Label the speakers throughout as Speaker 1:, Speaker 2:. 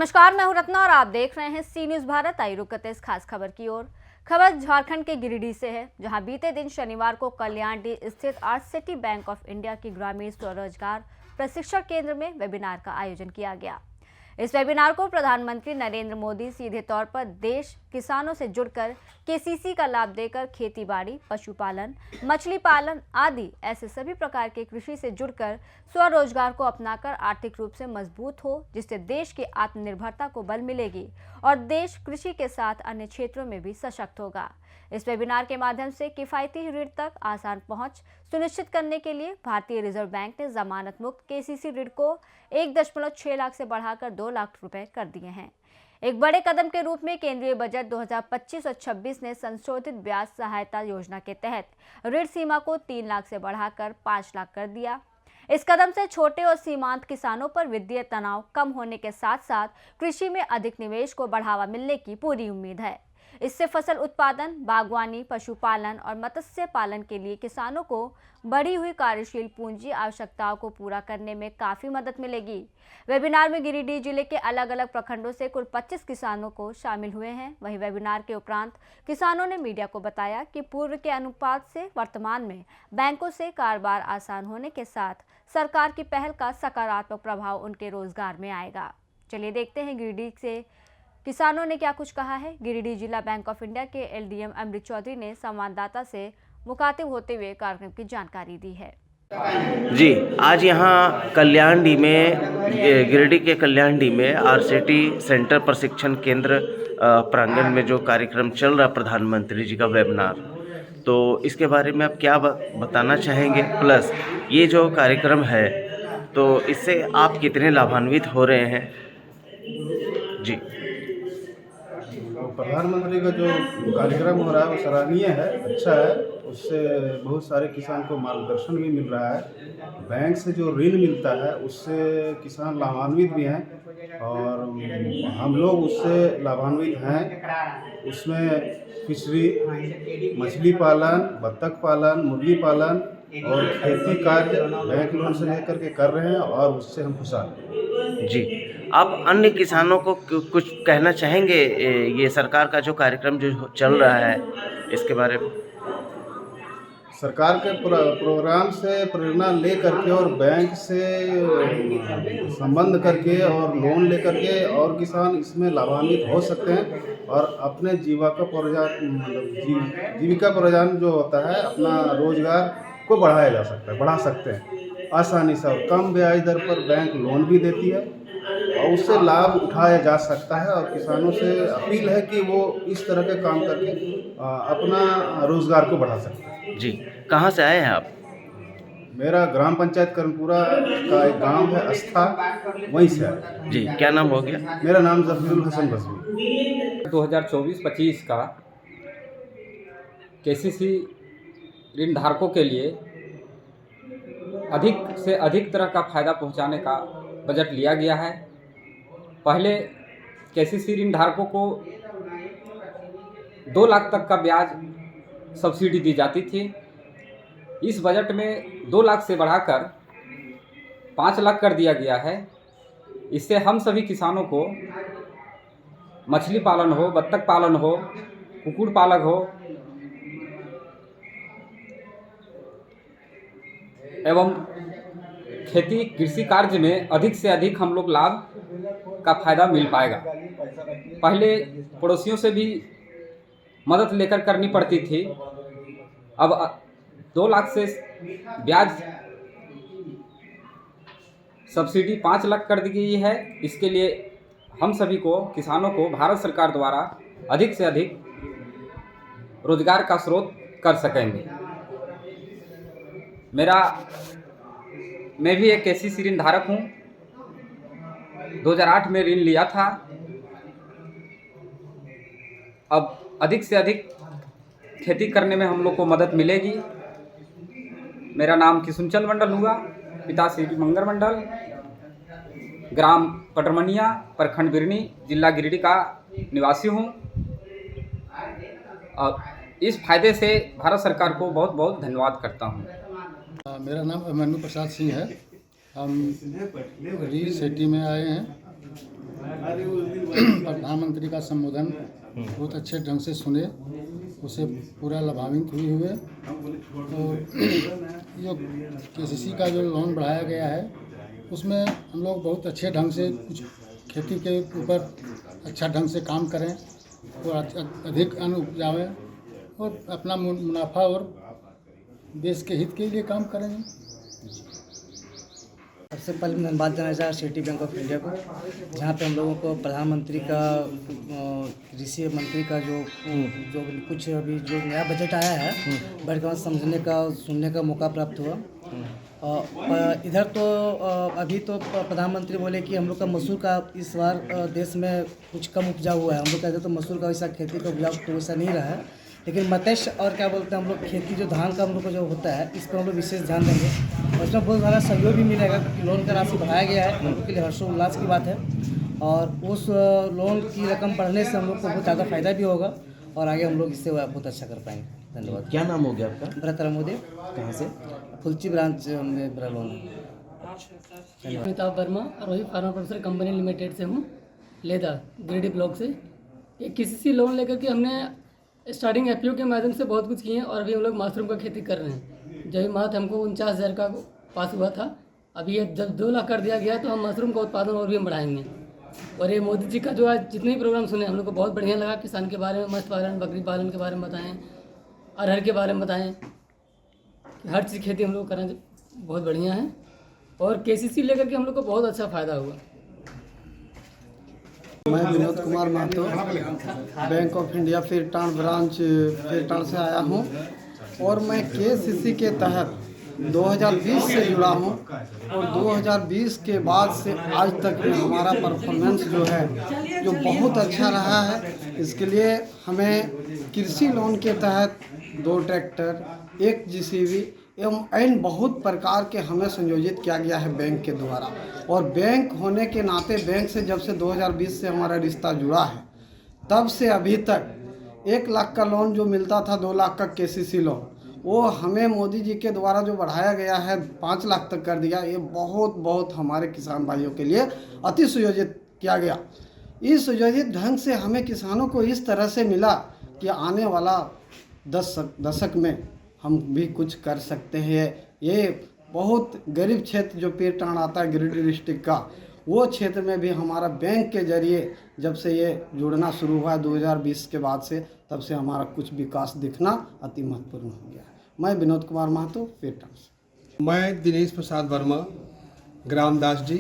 Speaker 1: नमस्कार, मैं हूं रत्ना और आप देख रहे हैं सी न्यूज भारत। आई रुक करते इस खास खबर की ओर। खबर झारखंड के गिरिडीह से है, जहां बीते दिन शनिवार को कल्याणी स्थित आरसीटी बैंक ऑफ इंडिया की ग्रामीण स्वरोजगार प्रशिक्षण केंद्र में वेबिनार का आयोजन किया गया। इस वेबिनार को प्रधानमंत्री नरेंद्र मोदी सीधे तौर पर देश किसानों से जुड़कर केसीसी का लाभ देकर खेतीबाड़ी, पशुपालन, मछली पालन आदि ऐसे सभी प्रकार के कृषि से जुड़कर स्वरोजगार को अपनाकर आर्थिक रूप से मजबूत हो, जिससे देश की आत्मनिर्भरता को बल मिलेगी और देश कृषि के साथ अन्य क्षेत्रों में भी सशक्त होगा। इस वेबिनार के माध्यम से किफायती ऋण तक आसान पहुंच सुनिश्चित करने के लिए भारतीय रिजर्व बैंक ने जमानत मुक्त केसीसी ऋण को 1.6 लाख से बढ़ाकर 2 लाख रुपए कर दिए हैं। एक बड़े कदम के रूप में केंद्रीय बजट 2025 और 26 ने संशोधित ब्याज सहायता योजना के तहत ऋण सीमा को 3 लाख से बढ़ाकर 5 लाख कर दिया। इस कदम से छोटे और सीमांत किसानों पर वित्तीय तनाव कम होने के साथ साथ कृषि में अधिक निवेश को बढ़ावा मिलने की पूरी उम्मीद है। इससे फसल उत्पादन, बागवानी, पशुपालन और मत्स्य पालन के लिए किसानों को बढ़ी हुई कार्यशील पूंजी आवश्यकताओं को पूरा करने में काफी मदद मिलेगी। वेबिनार में गिरिडीह जिले के अलग अलग प्रखंडों से कुल 25 किसानों को शामिल हुए हैं। वहीं वेबिनार के उपरांत किसानों ने मीडिया को बताया कि पूर्व के अनुपात से वर्तमान में बैंकों से कारोबार आसान होने के साथ सरकार की पहल का सकारात्मक प्रभाव उनके रोजगार में आएगा। चलिए देखते हैं गिरिडीह से किसानों ने क्या कुछ कहा है। गिरिडीह जिला बैंक ऑफ इंडिया के एलडीएम अमृत चौधरी ने संवाददाता से मुखातिब होते हुए कार्यक्रम की जानकारी दी है।
Speaker 2: जी, आज यहाँ कल्याणी में, गिरिडीह के कल्याणी में आरसीटी सेंटर प्रशिक्षण केंद्र प्रांगण में जो कार्यक्रम चल रहा प्रधानमंत्री जी का वेबिनार, तो इसके बारे में आप क्या बताना चाहेंगे? प्लस ये जो कार्यक्रम है तो इससे आप कितने लाभान्वित हो रहे हैं? जी,
Speaker 3: प्रधानमंत्री का जो कार्यक्रम हो रहा है वो सराहनीय है, अच्छा है। उससे बहुत सारे किसान को मार्गदर्शन भी मिल रहा है। बैंक से जो ऋण मिलता है उससे किसान लाभान्वित भी हैं और हम लोग उससे लाभान्वित हैं। उसमें फिशरी, मछली पालन, बत्तख पालन, मुर्गी पालन और खेती कार्य बैंक लोन से लेकर के कर रहे हैं और उससे हम खुशहाल हैं।
Speaker 2: जी, आप अन्य किसानों को कुछ कहना चाहेंगे ये सरकार का जो कार्यक्रम जो चल रहा है इसके बारे में?
Speaker 3: सरकार के प्रोग्राम से प्रेरणा ले करके और बैंक से संबंध करके और लोन ले करके और किसान इसमें लाभान्वित हो सकते हैं और अपने जीविका प्रोजान जो होता है, अपना रोजगार को बढ़ाया जा सकता है, बढ़ा सकते हैं आसानी से। और कम ब्याज दर पर बैंक लोन भी देती है और उससे लाभ उठाया जा सकता है। और किसानों से अपील है कि वो इस तरह के काम करके अपना रोजगार को बढ़ा सकते हैं।
Speaker 2: जी, कहाँ से आए हैं आप?
Speaker 3: मेरा ग्राम पंचायत कर्णपुरा का एक गांव है अस्था, वहीं से है।
Speaker 2: जी, क्या नाम हो गया?
Speaker 3: मेरा नाम जफीरुल हसन बसवी।
Speaker 4: 2024-25 का केसीसी ऋण धारकों के लिए अधिक से अधिक तरह का फ़ायदा पहुंचाने का बजट लिया गया है। पहले केसीसी ऋण धारकों को 2 लाख तक का ब्याज सब्सिडी दी जाती थी। इस बजट में 2 लाख से बढ़ाकर 5 लाख कर दिया गया है। इससे हम सभी किसानों को मछली पालन हो, बत्तख पालन हो, कुक्कुट पालक हो एवं खेती कृषि कार्य में अधिक से अधिक हम लोग लाभ का फायदा मिल पाएगा। पहले पड़ोसियों से भी मदद लेकर करनी पड़ती थी, अब 2 लाख से ब्याज सब्सिडी 5 लाख कर दी गई है। इसके लिए हम सभी को, किसानों को भारत सरकार द्वारा अधिक से अधिक रोजगार का स्रोत कर सकेंगे। मैं भी एक केसीसी ऋण धारक हूँ। 2008 में ऋण लिया था। अब अधिक से अधिक खेती करने में हम लोग को मदद मिलेगी। मेरा नाम किशुनचंद मंडल हुआ, पिता श्री मंगर मंडल, ग्राम पटरमनिया, प्रखंड बिरनी, जिला गिरिडीह का निवासी हूँ। अब इस फायदे से भारत सरकार को बहुत बहुत धन्यवाद करता हूँ।
Speaker 5: मेरा नाम अभिमन्यु प्रसाद सिंह है। हम गिरिडीह सिटी में आए हैं प्रधानमंत्री का संबोधन बहुत अच्छे ढंग से सुने, उसे पूरा लाभान्वित हुए। तो जो केसीसी का जो लोन बढ़ाया गया है उसमें हम लोग बहुत अच्छे ढंग से कुछ खेती के ऊपर अच्छा ढंग से काम करें और अधिक अन्न उपजावें और अपना मुनाफा और देश के हित के लिए काम करेंगे।
Speaker 6: सबसे पहले मैं धन्यवाद देना चाहता स्टेट बैंक ऑफ इंडिया को, जहाँ पे हम लोगों को प्रधानमंत्री का कृषि मंत्री का जो कुछ अभी जो नया बजट आया है बढ़कर समझने का सुनने का मौका प्राप्त हुआ। इधर तो अभी तो प्रधानमंत्री बोले कि हम लोग का मसूर का इस बार देश में कुछ कम उपजाऊ हुआ है। हम लोग कहते तो मसूर का वैसा खेती का उपजाऊ तो वैसा नहीं रहा है, लेकिन मत्स्य और क्या बोलते हैं हम लोग खेती जो धान का हम लोग को जो होता है इस पर हम लोग विशेष ध्यान देंगे और इसमें बहुत सारा सहयोग भी मिलेगा क्योंकि लोन का राशि बढ़ाया गया है। हम लोग के लिए हर्षोल्लास की बात है और उस लोन की रकम बढ़ने से हम लोग को बहुत ज़्यादा फायदा भी होगा और आगे हम लोग इससे बहुत अच्छा कर पाएंगे। धन्यवाद।
Speaker 2: क्या नाम हो गया आपका?
Speaker 6: भरत मोदी।
Speaker 2: कहाँ से?
Speaker 6: फुलची ब्रांच में मेरा लोन है।
Speaker 7: अमिताभ वर्मा और वही फार्मा प्रोफेसर कंपनी लिमिटेड से हूँ, लेदा गिरिडीह ब्लॉक से। ये किसी लोन लेकर के हमने स्टार्टिंग एफपीओ के माध्यम से बहुत कुछ किए हैं और अभी हम लोग मशरूम का खेती कर रहे हैं। जब मात्र हमको 49,000 का पास हुआ था, अभी ये जब 2 लाख कर दिया गया तो हम मशरूम का उत्पादन और भी हम बढ़ाएंगे। और ये मोदी जी का जो आज जितने भी प्रोग्राम सुने हम लोग को बहुत बढ़िया लगा। किसान के बारे में, मत्स्य पालन, बकरी पालन के बारे में बताएं, अरहर के बारे में बताएं, हर चीज़ खेती हम लोग करें बहुत बढ़िया है और केसीसी लेकर के हम लोग को बहुत अच्छा फ़ायदा हुआ।
Speaker 8: मैं Vinod Kumar Mahato Bank of India Fertan branch Fertan से आया हूं और मैं केसीसी के तहत 2020 से जुड़ा हूं और 2020 के बाद से आज तक में हमारा परफॉर्मेंस जो है जो बहुत अच्छा रहा है। इसके लिए हमें कृषि लोन के तहत 2 ट्रैक्टर, 1 जीसीबी एवं अन्य बहुत प्रकार के हमें संयोजित किया गया है बैंक के द्वारा। और बैंक होने के नाते बैंक से जब से 2020 से हमारा रिश्ता जुड़ा है तब से अभी तक 1 लाख का लोन जो मिलता था 2 लाख का केसीसी लोन वो हमें मोदी जी के द्वारा जो बढ़ाया गया है 5 लाख तक कर दिया। ये बहुत हमारे किसान भाइयों के लिए अति सुयोजित किया गया। इस सुयोजित ढंग से हमें किसानों को इस तरह से मिला कि आने वाला दशक में हम भी कुछ कर सकते हैं। ये बहुत गरीब क्षेत्र जो पेरटाण आता है गिरिडीह डिस्ट्रिक्ट का, वो क्षेत्र में भी हमारा बैंक के जरिए जब से ये जुड़ना शुरू हुआ 2020 के बाद से, तब से हमारा कुछ विकास दिखना अति महत्वपूर्ण हो गया है। मैं विनोद कुमार महतो पेरटाण से।
Speaker 9: मैं दिनेश प्रसाद वर्मा, ग्राम दास जी,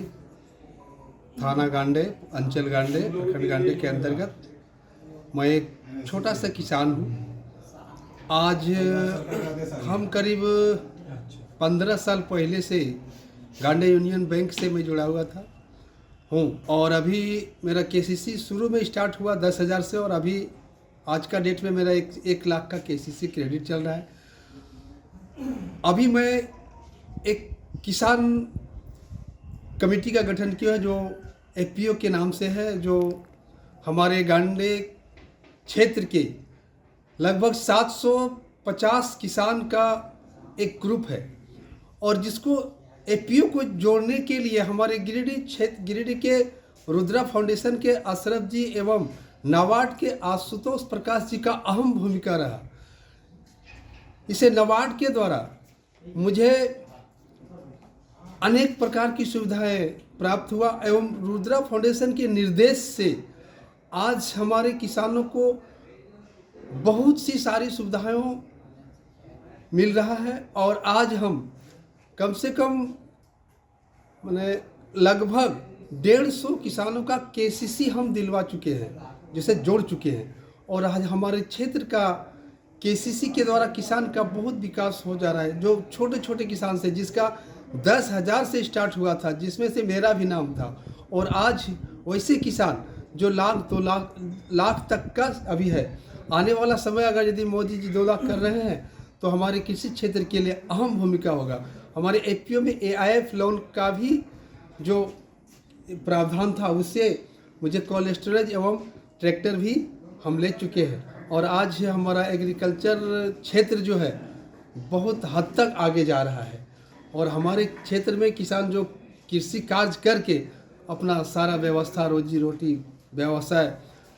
Speaker 9: थाना गांडे, अंचल गांडे, प्रखंड गांडे के अंतर्गत मैं एक छोटा सा किसान हूँ। आज हम करीब 15 साल पहले से गांडे यूनियन बैंक से मैं जुड़ा हुआ था और अभी मेरा केसीसी शुरू में स्टार्ट हुआ 10,000 से और अभी आज का डेट में मेरा 1 लाख का केसीसी क्रेडिट चल रहा है। अभी मैं एक किसान कमेटी का गठन किया है जो एफपीओ के नाम से है, जो हमारे गांडे क्षेत्र के लगभग 750 किसान का एक ग्रुप है और जिसको एफपीओ को जोड़ने के लिए हमारे गिरिडीह के रुद्रा फाउंडेशन के अशरफ जी एवं नाबार्ड के आशुतोष प्रकाश जी का अहम भूमिका रहा। इसे नाबार्ड के द्वारा मुझे अनेक प्रकार की सुविधाएं प्राप्त हुआ एवं रुद्रा फाउंडेशन के निर्देश से आज हमारे किसानों को बहुत सी सारी सुविधाएं मिल रहा है और आज हम कम से कम माने लगभग 150 किसानों का केसीसी हम दिलवा चुके हैं, जिसे जोड़ चुके हैं और आज हमारे क्षेत्र का केसीसी के द्वारा किसान का बहुत विकास हो जा रहा है। जो छोटे छोटे किसान से जिसका 10,000 से स्टार्ट हुआ था, जिसमें से मेरा भी नाम था, और आज वैसे किसान जो 1 लाख 2 लाख तक का अभी है। आने वाला समय अगर यदि मोदी जी 2 लाख कर रहे हैं तो हमारे कृषि क्षेत्र के लिए अहम भूमिका होगा। हमारे एफपीओ में एआईएफ लोन का भी जो प्रावधान था उससे मुझे कोल्ड स्टोरेज एवं ट्रैक्टर भी हम ले चुके हैं और आज हमारा एग्रीकल्चर क्षेत्र जो है बहुत हद तक आगे जा रहा है और हमारे क्षेत्र में किसान जो कृषि कार्य करके अपना सारा व्यवस्था रोजी रोटी व्यवसाय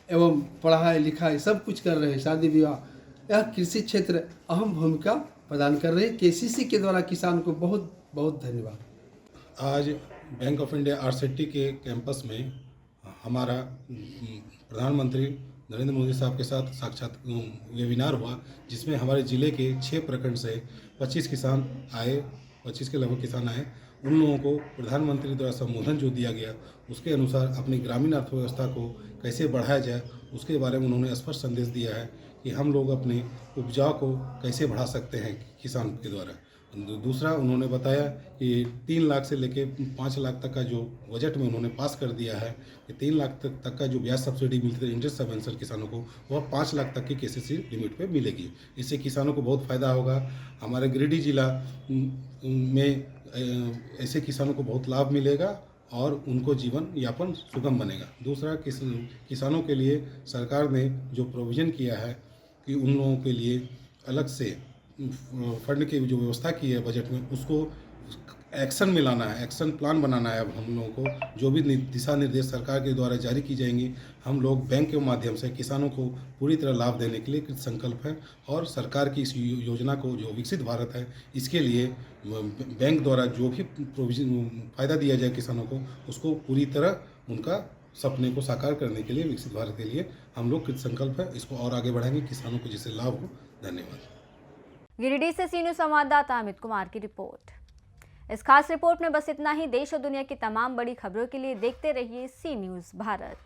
Speaker 9: एवं पढ़ाई लिखाई सब कुछ कर रहे हैं, शादी विवाह। यह कृषि क्षेत्र अहम भूमिका प्रदान कर रहे हैं। केसीसी के द्वारा किसान को बहुत बहुत धन्यवाद।
Speaker 10: आज बैंक ऑफ इंडिया आरसेटी के कैंपस में हमारा प्रधानमंत्री नरेंद्र मोदी साहब के साथ साक्षात वेबिनार हुआ, जिसमें हमारे ज़िले के 6 प्रखंड से 25 किसान आए, 25 के लगभग किसान आए। उन लोगों को प्रधानमंत्री द्वारा संबोधन जो दिया गया, उसके अनुसार अपनी ग्रामीण अर्थव्यवस्था को कैसे बढ़ाया जाए, उसके बारे में उन्होंने स्पष्ट संदेश दिया है कि हम लोग अपने उपजाऊ को कैसे बढ़ा सकते हैं किसान के द्वारा। दूसरा, उन्होंने बताया कि 3 लाख से लेकर 5 लाख तक का जो बजट में उन्होंने पास कर दिया है कि 3 लाख तक का जो ब्याज सब्सिडी मिलती है इंटरेस्ट सबवेंशन किसानों को, वह 5 लाख तक की केसीसी लिमिट पे मिलेगी। इससे किसानों को बहुत फ़ायदा होगा। हमारे गिरिडीह जिला में ऐसे किसानों को बहुत लाभ मिलेगा और उनको जीवन यापन सुगम बनेगा। दूसरा, किसानों के लिए सरकार ने जो प्रोविज़न किया है कि उन लोगों के लिए अलग से फंड की जो व्यवस्था की है बजट में, उसको एक्शन में लाना है, एक्शन प्लान बनाना है। अब हम लोगों को जो भी दिशा निर्देश सरकार के द्वारा जारी की जाएंगी, हम लोग बैंक के माध्यम से किसानों को पूरी तरह लाभ देने के लिए कृत संकल्प है। और सरकार की इस योजना को, जो विकसित भारत है, इसके लिए बैंक द्वारा जो भी प्रोविजन फ़ायदा दिया जाए किसानों को, उसको पूरी तरह उनका सपने को साकार करने के लिए, विकसित भारत के लिए हम लोग कृत संकल्प है। इसको और आगे बढ़ाएंगे, किसानों को जिससे लाभ हो। धन्यवाद।
Speaker 1: गिरिडीह से सी न्यूज़ संवाददाता अमित कुमार की रिपोर्ट। इस खास रिपोर्ट में बस इतना ही। देश और दुनिया की तमाम बड़ी खबरों के लिए देखते रहिए सी न्यूज़ भारत।